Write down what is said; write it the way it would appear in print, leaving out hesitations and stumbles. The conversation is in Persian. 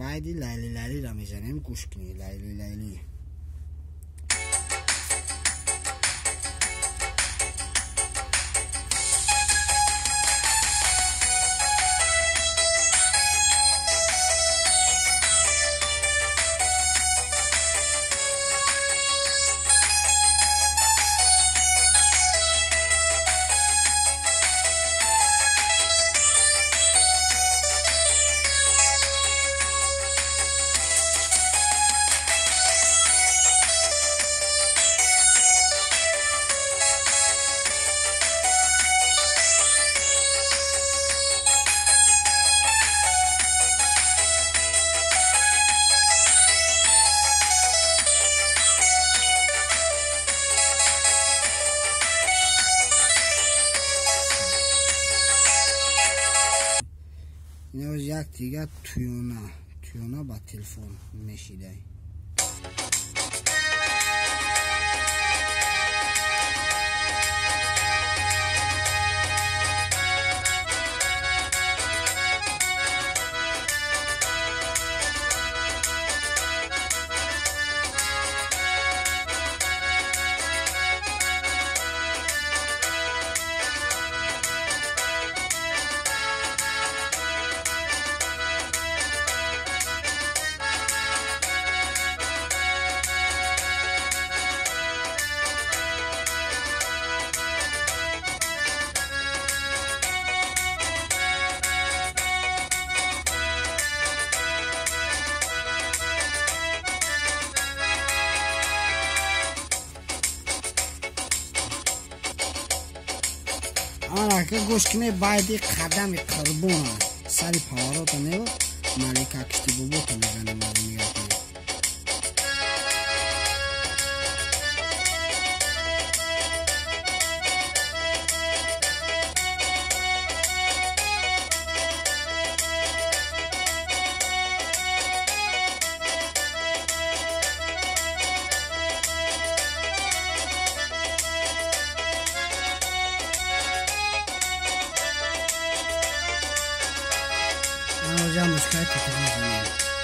بعدی لیلی لیلی را میزنیم. گوش کنی لیلی لیلی. این از یک دیگه تویونا با تلفن نشیده. آنها که گوش کنه باید قدم قربون سری پاورات نیو مالکا کشتی بوبوت میزنه میاد. Hocam, bu şikayet ettim.